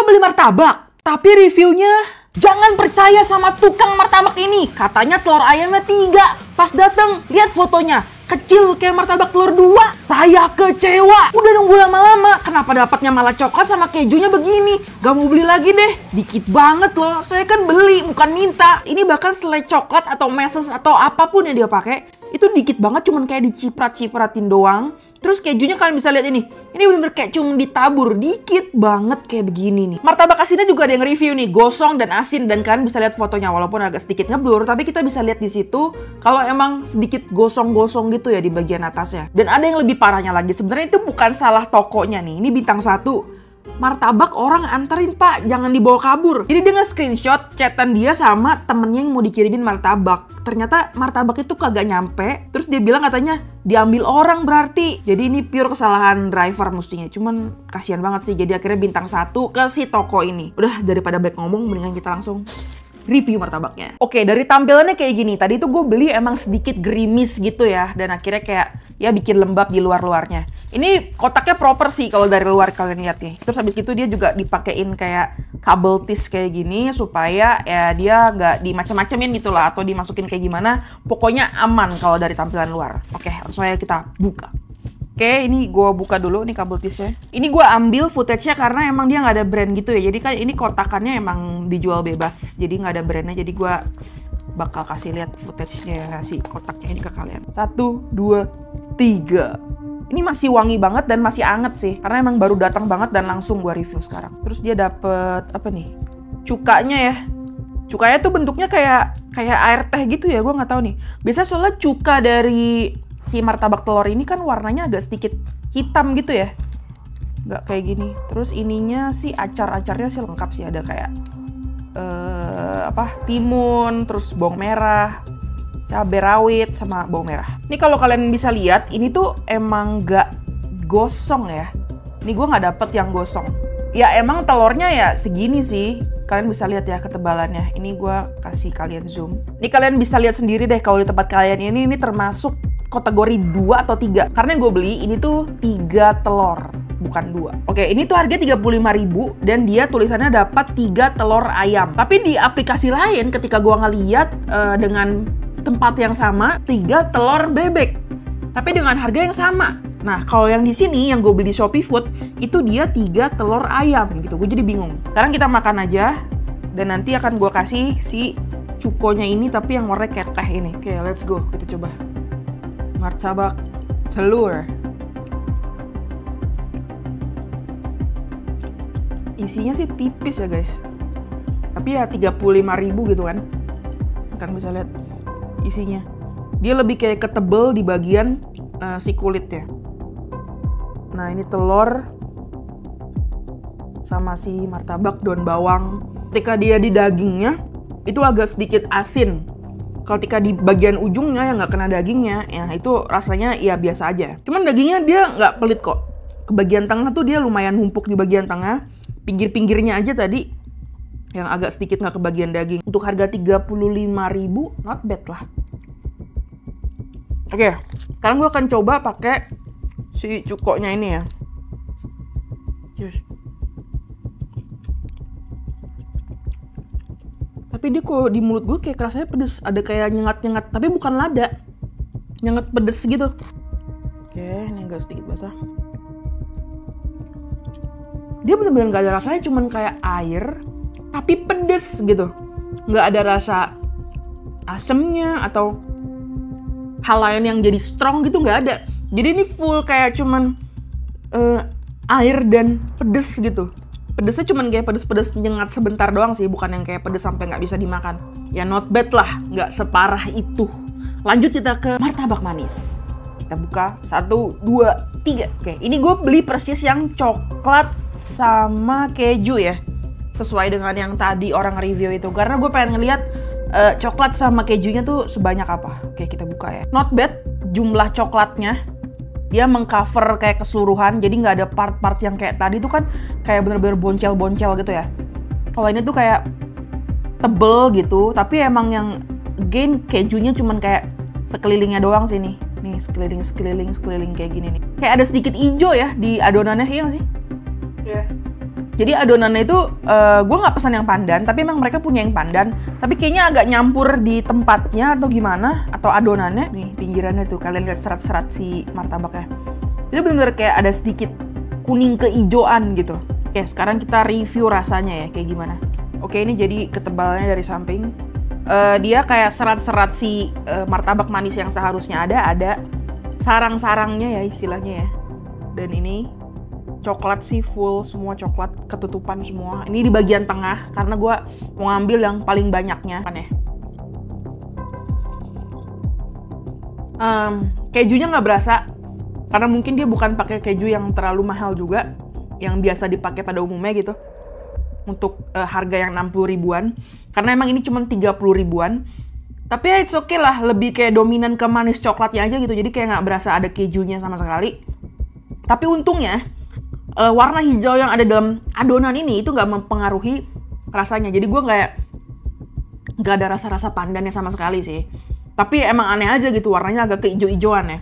beli martabak, tapi reviewnya jangan percaya sama tukang martabak ini. Katanya telur ayamnya 3. Pas datang, lihat fotonya. Kecil kayak martabak telur 2. Saya kecewa. Udah nunggu lama-lama. Kenapa dapatnya malah coklat sama kejunya begini? Gak mau beli lagi deh. Dikit banget loh. Saya kan beli, bukan minta. Ini bahkan selai coklat atau meses atau apapun yang dia pakai, itu dikit banget, cuman kayak diciprat-cipratin doang. Terus kejunya kalian bisa lihat ini. Ini bener-bener kayak cuma ditabur. Dikit banget kayak begini nih. Martabak asinnya juga ada yang review nih. Gosong dan asin. Dan kalian bisa lihat fotonya. Walaupun agak sedikit ngeblur. Tapi kita bisa lihat di situ. Kalau emang sedikit gosong-gosong gitu ya di bagian atasnya. Dan ada yang lebih parahnya lagi. Sebenarnya itu bukan salah tokonya nih. Ini bintang 1. Martabak orang anterin, Pak, jangan dibawa kabur. Jadi dia nge-screenshot chatan dia sama temennya yang mau dikirimin martabak. Ternyata martabak itu kagak nyampe. Terus dia bilang katanya diambil orang berarti. Jadi ini pure kesalahan driver mestinya. Cuman kasihan banget sih. Jadi akhirnya bintang 1 ke si toko ini. Udah, daripada baik ngomong, mendingan kita langsung review martabaknya. Oke, dari tampilannya kayak gini. Tadi tuh gue beli emang sedikit gerimis gitu ya. Dan akhirnya kayak ya bikin lembab di luar-luarnya. Ini kotaknya proper sih kalau dari luar kalian lihat nih. Terus habis itu dia juga dipakein kayak kabel tis kayak gini. Supaya ya dia nggak dimacem-macemin gitu lah. Atau dimasukin kayak gimana. Pokoknya aman kalau dari tampilan luar. Oke, langsung aja kita buka. Oke, ini gue buka dulu nih kabel tisnya. Ini gue ambil footage-nya karena emang dia nggak ada brand gitu ya. Jadi kan ini kotakannya emang dijual bebas. Jadi nggak ada brandnya. Jadi gue bakal kasih lihat footage-nya si kotaknya ini ke kalian. 1, 2, 3. Ini masih wangi banget dan masih anget sih. Karena emang baru datang banget dan langsung gue review sekarang. Terus dia dapet apa nih? Cukanya ya. Cukanya tuh bentuknya kayak air teh gitu ya. Gue nggak tahu nih. Biasanya soalnya cuka dari si martabak telur ini kan warnanya agak sedikit hitam gitu ya. Nggak kayak gini. Terus ininya sih acar-acarnya sih lengkap sih. Ada kayak timun, terus bawang merah, cabai rawit, sama bawang merah. Ini kalau kalian bisa lihat, ini tuh emang nggak gosong ya. Ini gue nggak dapet yang gosong. Ya emang telurnya ya segini sih. Kalian bisa lihat ya ketebalannya. Ini gue kasih kalian zoom. Ini kalian bisa lihat sendiri deh kalau di tempat kalian ini termasuk kategori 2 atau 3. Karena yang gue beli ini tuh 3 telur, bukan 2. Oke, ini tuh harga 35.000 dan dia tulisannya dapat 3 telur ayam. Tapi di aplikasi lain ketika gue ngeliat dengan tempat yang sama 3 telur bebek. Tapi dengan harga yang sama. Nah, kalau yang di sini yang gue beli di Shopee Food itu dia 3 telur ayam gitu. Gue jadi bingung. Sekarang kita makan aja dan nanti akan gue kasih si cukonya ini tapi yang warna kayak teh ini. Oke, let's go. Kita coba. Martabak telur. Isinya sih tipis ya guys. Tapi ya 35.000 gitu kan. Kan bisa lihat isinya. Dia lebih kayak ketebel di bagian si kulitnya. Nah ini telur sama si martabak daun bawang. Ketika dia di dagingnya itu agak sedikit asin. Ketika di bagian ujungnya yang nggak kena dagingnya, ya itu rasanya ya biasa aja. Cuman dagingnya dia nggak pelit kok. Ke bagian tengah tuh dia lumayan numpuk di bagian tengah. Pinggir-pinggirnya aja tadi yang agak sedikit nggak ke bagian daging. Untuk harga 35.000, not bad lah. Oke, sekarang gue akan coba pakai si cukoknya ini ya. Cheers. Tapi dia kok di mulut gue kayak rasanya pedes. Ada kayak nyengat-nyengat. Tapi bukan lada. Nyengat pedes gitu. Oke, ini agak sedikit basah. Dia bener-bener gak ada rasanya. Cuman kayak air. Tapi pedes gitu. Gak ada rasa asemnya atau hal lain yang jadi strong gitu gak ada. Jadi ini full kayak cuman air dan pedes gitu. Pedesnya cuman kayak pedes-pedes nyengat sebentar doang sih, bukan yang kayak pedes sampai nggak bisa dimakan. Ya not bad lah, nggak separah itu. Lanjut kita ke martabak manis. Kita buka 1, 2, 3. Oke, ini gue beli persis yang coklat sama keju ya. Sesuai dengan yang tadi orang review itu. Karena gue pengen ngeliat coklat sama kejunya tuh sebanyak apa. Oke, kita buka ya. Not bad, jumlah coklatnya. Dia mengcover kayak keseluruhan, jadi nggak ada part-part yang kayak tadi tuh kan kayak bener-bener boncel-boncel gitu ya. Kalau ini tuh kayak tebel gitu, tapi emang yang again kejunya cuman kayak sekelilingnya doang sih nih. Nih sekeliling kayak gini nih. Kayak ada sedikit hijau ya di adonannya, iya nggak sih? Iya. Jadi adonannya itu gue nggak pesan yang pandan, tapi emang mereka punya yang pandan. Tapi kayaknya agak nyampur di tempatnya atau gimana, atau adonannya. Nih pinggirannya tuh, kalian lihat serat-serat si martabaknya. Itu bener-bener kayak ada sedikit kuning keijoan gitu. Oke, sekarang kita review rasanya ya, kayak gimana. Oke, ini jadi ketebalannya dari samping. Dia kayak serat-serat si martabak manis yang seharusnya ada sarang-sarangnya ya istilahnya ya. Dan ini coklat sih full, semua coklat, ketutupan semua. Ini di bagian tengah, karena gue mau ngambil yang paling banyaknya. Kejunya nggak berasa, karena mungkin dia bukan pakai keju yang terlalu mahal juga, yang biasa dipakai pada umumnya gitu. Untuk harga yang 60 ribuan. Karena emang ini cuma 30 ribuan. Tapi ya it's okay lah, lebih kayak dominan ke manis coklatnya aja gitu. Jadi kayak nggak berasa ada kejunya sama sekali. Tapi untungnya, warna hijau yang ada dalam adonan ini itu nggak mempengaruhi rasanya. Jadi gue nggak ada rasa-rasa pandannya sama sekali sih. Tapi emang aneh aja gitu, warnanya agak keijo-ijoan ya.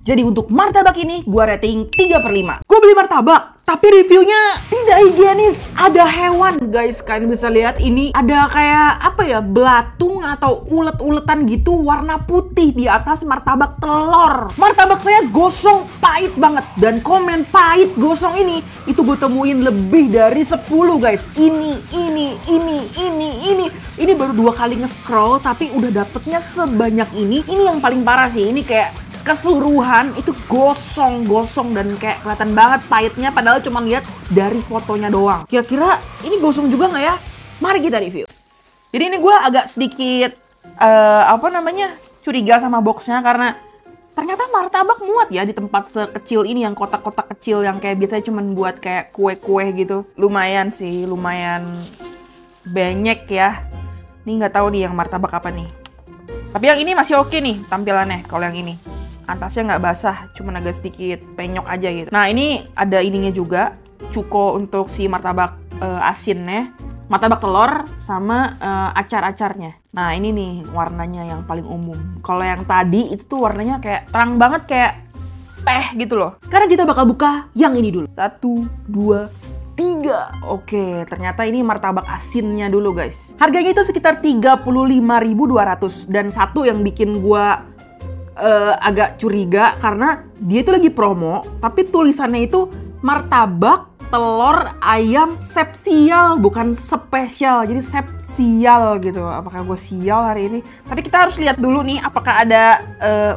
Jadi untuk martabak ini gue rating 3/5. Gue beli martabak, tapi reviewnya tidak higienis. Ada hewan guys, kalian bisa lihat ini ada kayak apa ya, belatung atau ulet-uletan gitu warna putih di atas martabak telur. Martabak saya gosong pahit banget, dan komen pahit gosong ini itu gue temuin lebih dari 10 guys. Ini baru 2 kali nge-scroll tapi udah dapetnya sebanyak ini. Ini yang paling parah sih, ini kayak keseluruhan itu gosong dan kayak kelihatan banget pahitnya, padahal cuma lihat dari fotonya doang. Kira-kira ini gosong juga nggak ya? Mari kita review. Jadi ini gue agak sedikit curiga sama boxnya, karena ternyata martabak muat ya di tempat sekecil ini, yang kotak-kotak kecil yang kayak biasanya cuma buat kayak kue-kue gitu. Lumayan sih, lumayan banyak ya. Ini nggak tahu nih yang martabak apa nih. Tapi yang ini masih oke nih tampilannya. Kalau yang ini atasnya nggak basah, cuma agak sedikit penyok aja gitu. Nah ini ada ininya juga, cuko untuk si martabak asinnya, martabak telur sama acar-acarnya. Nah ini nih warnanya yang paling umum. Kalau yang tadi itu tuh warnanya kayak terang banget, kayak teh gitu loh. Sekarang kita bakal buka yang ini dulu. 1, 2, 3. Oke, ternyata ini martabak asinnya dulu guys. Harganya itu sekitar 35.200, dan satu yang bikin gua agak curiga karena dia itu lagi promo, tapi tulisannya itu martabak telur ayam sepsial, bukan spesial, jadi sepsial gitu. Apakah gue sial hari ini? Tapi kita harus lihat dulu nih apakah ada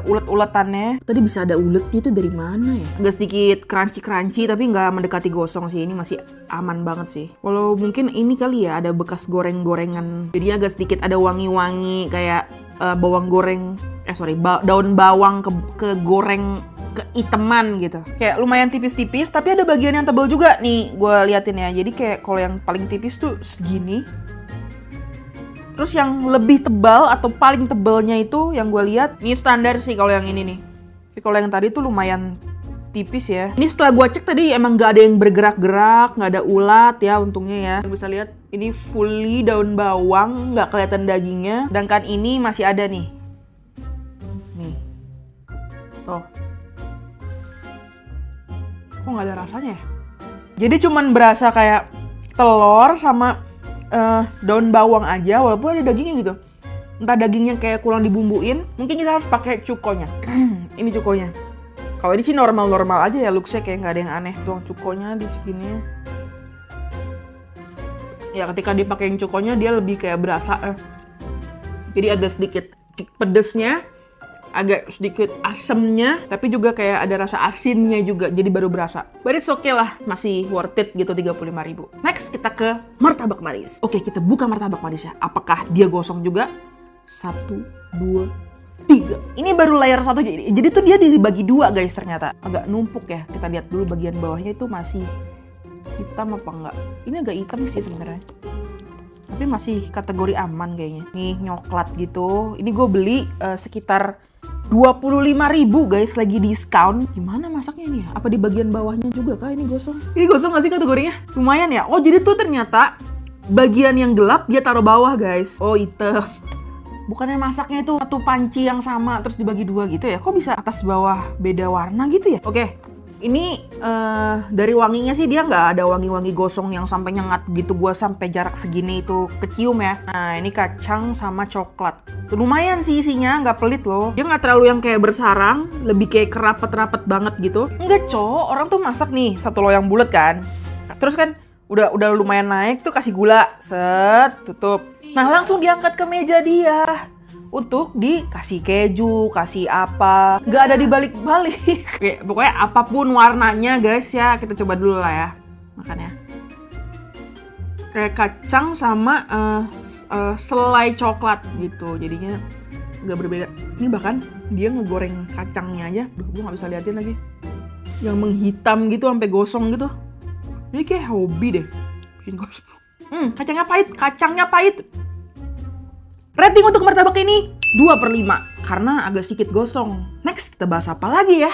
ulet-uletannya. Tadi bisa ada uletnya itu dari mana ya? Agak sedikit crunchy tapi nggak mendekati gosong sih, ini masih aman banget sih. Walau mungkin ini kali ya ada bekas goreng-gorengan, jadi agak sedikit ada wangi-wangi kayak bawang goreng, daun bawang ke goreng keiteman gitu. Kayak lumayan tipis-tipis, tapi ada bagian yang tebal juga nih, gue liatin ya. Jadi kayak kalau yang paling tipis tuh segini. Terus yang lebih tebal atau paling tebalnya itu yang gue lihat, ini standar sih kalau yang ini nih. Tapi kalau yang tadi tuh lumayan tipis ya. Ini setelah gue cek tadi emang gak ada yang bergerak-gerak, gak ada ulat ya untungnya ya. Bisa lihat ini fully daun bawang, gak kelihatan dagingnya. Sedangkan ini masih ada nih. Nih. Tuh. Kok nggak ada rasanya ya? Jadi cuman berasa kayak telur sama daun bawang aja, walaupun ada dagingnya gitu. Entah dagingnya kayak kurang dibumbuin, mungkin kita harus pakai cukonya. Ini cukonya. Kalau ini sih normal-normal aja ya, looks-nya kayak nggak ada yang aneh. Tuh cukonya di sini. Ya ketika dipakein cukonya dia lebih kayak berasa. Jadi ada sedikit pedesnya, agak sedikit asemnya, tapi juga kayak ada rasa asinnya juga, jadi baru berasa. But it's okay lah, masih worth it gitu 35.000. Next kita ke martabak manis. Oke, kita buka martabak manisnya. Apakah dia gosong juga? 1, 2, 3. Ini baru layer 1, jadi tuh dia dibagi 2 guys ternyata. Agak numpuk ya, kita lihat dulu bagian bawahnya itu masih hitam apa enggak. Ini agak hitam sih sebenarnya, tapi masih kategori aman kayaknya. Nih nyoklat gitu. Ini gue beli sekitar 25.000 guys, lagi diskon. Gimana masaknya nih ya? Apa di bagian bawahnya juga kah ini gosong? Ini gosong gak sih kategorinya? Lumayan ya. Oh jadi tuh ternyata bagian yang gelap dia taruh bawah guys. Oh hitam. Bukannya masaknya itu satu panci yang sama terus dibagi 2 gitu ya? Kok bisa atas bawah beda warna gitu ya? Oke, Ini dari wanginya sih dia nggak ada wangi-wangi gosong yang sampai nyengat gitu. Gua sampai jarak segini itu kecium ya. Nah ini kacang sama coklat. Lumayan sih isinya, nggak pelit loh. Dia nggak terlalu yang kayak bersarang, lebih kayak kerapet-rapet banget gitu. Enggak cok, orang tuh masak nih satu loyang bulat kan. Terus kan udah lumayan naik tuh kasih gula, set, tutup. Nah langsung diangkat ke meja dia. Untuk dikasih keju, kasih apa, nggak ada dibalik-balik. Oke, pokoknya apapun warnanya guys ya, kita coba dulu lah ya makannya. Kayak kacang sama selai coklat gitu, jadinya nggak berbeda. Ini bahkan dia ngegoreng kacangnya aja, duh gue nggak bisa liatin lagi, yang menghitam gitu sampai gosong gitu. Ini kayak hobi deh bikin gosong. Kacangnya pahit. Rating untuk martabak ini 2/5 karena agak sedikit gosong. Next kita bahas apa lagi ya?